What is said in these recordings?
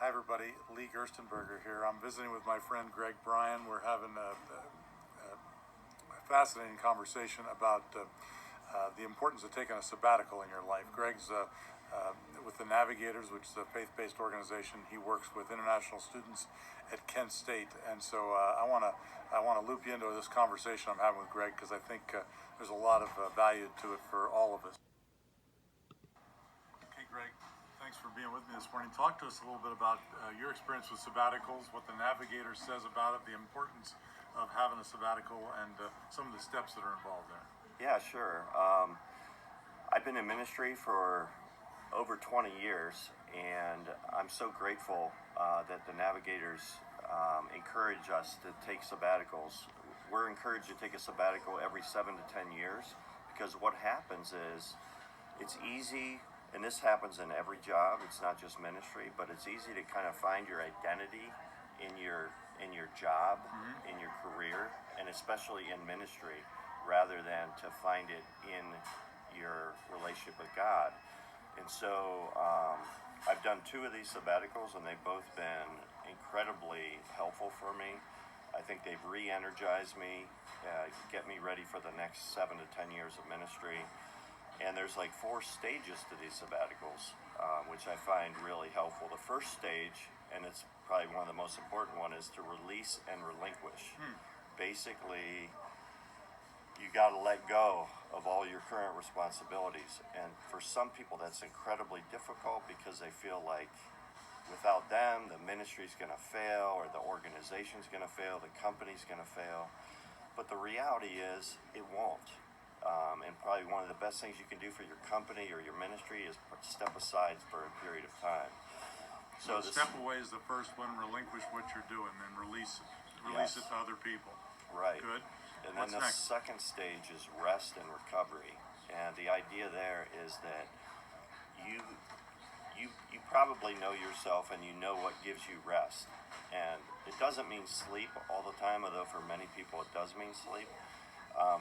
Hi everybody, Lee Gerstenberger here. I'm visiting with my friend Greg Bryan. We're having a fascinating conversation about the importance of taking a sabbatical in your life. Greg's with the Navigators, which is a faith-based organization. He works with international students at Kent State, and so I want to loop you into this conversation I'm having with Greg because I think there's a lot of value to it for all of us. Okay, Greg, thanks for being with me this morning. Talk to us a little bit about your experience with sabbaticals, what the Navigator says about it, the importance of having a sabbatical, and some of the steps that are involved there. Yeah, sure. I've been in ministry for over 20 years, and I'm so grateful that the Navigators encourage us to take sabbaticals. We're encouraged to take a sabbatical every 7 to 10 years because what happens is it's easy, and this happens in every job, it's not just ministry, but it's easy to kind of find your identity in your job, in your career, and especially in ministry, rather than to find it in your relationship with God. And so I've done 2 of these sabbaticals, and they've both been incredibly helpful for me. I think they've re-energized me, get me ready for the next 7 to 10 years of ministry. And there's like 4 stages to these sabbaticals, which I find really helpful. The first stage, and it's probably one of the most important one, is to release and relinquish. Basically, you got to let go of all your current responsibilities. And for some people, that's incredibly difficult because they feel like without them, the ministry's going to fail, or the organization's going to fail, the company's going to fail. But the reality is, it won't. And probably one of the best things you can do for your company or your ministry is step aside for a period of time. So step away is the first one, relinquish what you're doing, then release it. Release it to other people. Right. Good. And then the second stage is rest and recovery. And the idea there is that you probably know yourself and you know what gives you rest. And it doesn't mean sleep all the time, although for many people it does mean sleep.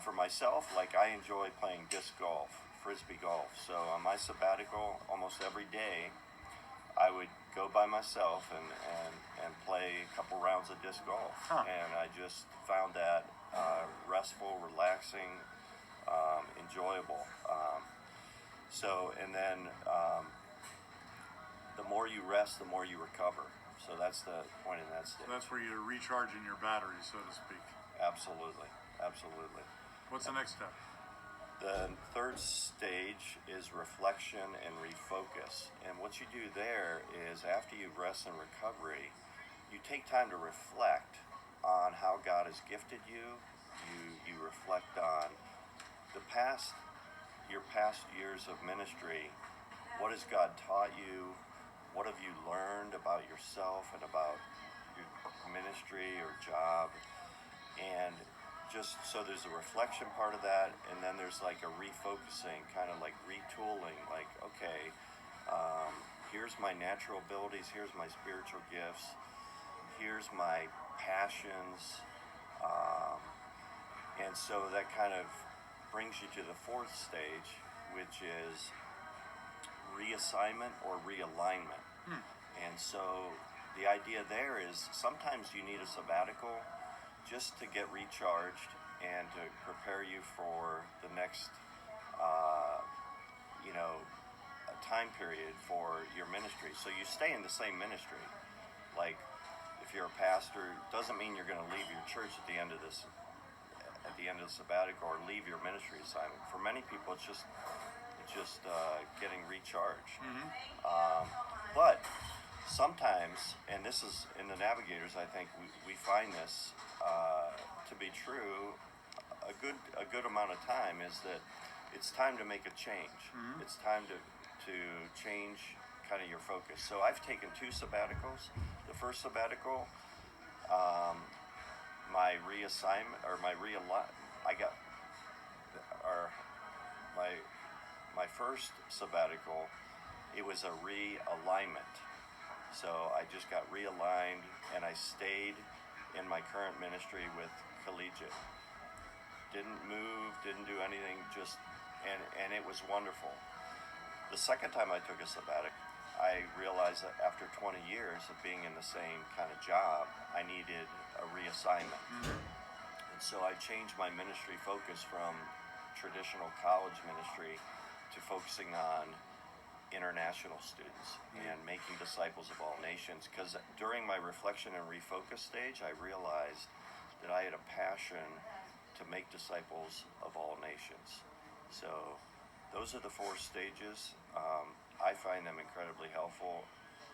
For myself, I enjoy playing disc golf, frisbee golf. So on my sabbatical, almost every day, I would go by myself and play a couple rounds of disc golf. And I just found that restful, relaxing, enjoyable. And then the more you rest, the more you recover. So that's the point in that stage. So that's where you're recharging your batteries, so to speak. Absolutely. What's the next step? The third stage is reflection and refocus. And what you do there is after you've rest and recovery, you take time to reflect on how God has gifted you. You reflect on your past years of ministry. What has God taught you? What have you learned about yourself and about your ministry or job? And just so there's a reflection part of that, and then there's a refocusing, kind of retooling, okay, here's my natural abilities, here's my spiritual gifts, here's my passions, and so that kind of brings you to the 4th stage, which is reassignment or realignment. And so the idea there is sometimes you need a sabbatical just to get recharged and to prepare you for the next, time period for your ministry. So you stay in the same ministry. If you're a pastor, it doesn't mean you're going to leave your church at the end of the sabbatical or leave your ministry assignment. For many people, it's just getting recharged. But sometimes, and this is in the Navigators, I think we find this to be true a good amount of time, is that it's time to make a change. It's time to change kind of your focus. So I've taken 2 sabbaticals. The first sabbatical, my reassignment or my first sabbatical, it was a realignment. So I just got realigned, and I stayed in my current ministry with collegiate. Didn't move, didn't do anything, and it was wonderful. The second time I took a sabbatical, I realized that after 20 years of being in the same kind of job, I needed a reassignment. And so I changed my ministry focus from traditional college ministry to focusing on international students and making disciples of all nations. Because during my reflection and refocus stage, I realized that I had a passion to make disciples of all nations. So those are the 4 stages. I find them incredibly helpful.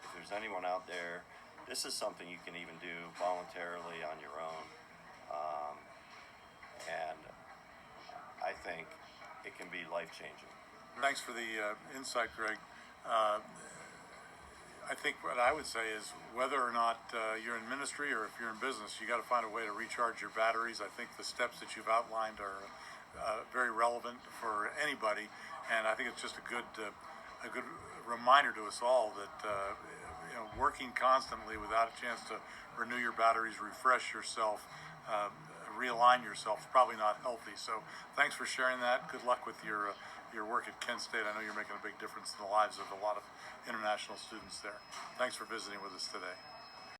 If there's anyone out there, this is something you can even do voluntarily on your own. And I think it can be life-changing. Thanks for the insight, Greg. I think what I would say is whether or not you're in ministry or if you're in business, you got to find a way to recharge your batteries. I think the steps that you've outlined are very relevant for anybody, and I think it's just a good reminder to us all that working constantly without a chance to renew your batteries, refresh yourself, realign yourself is probably not healthy. So thanks for sharing that. Good luck with your work at Kent State. I know you're making a big difference in the lives of a lot of international students there. Thanks for visiting with us today.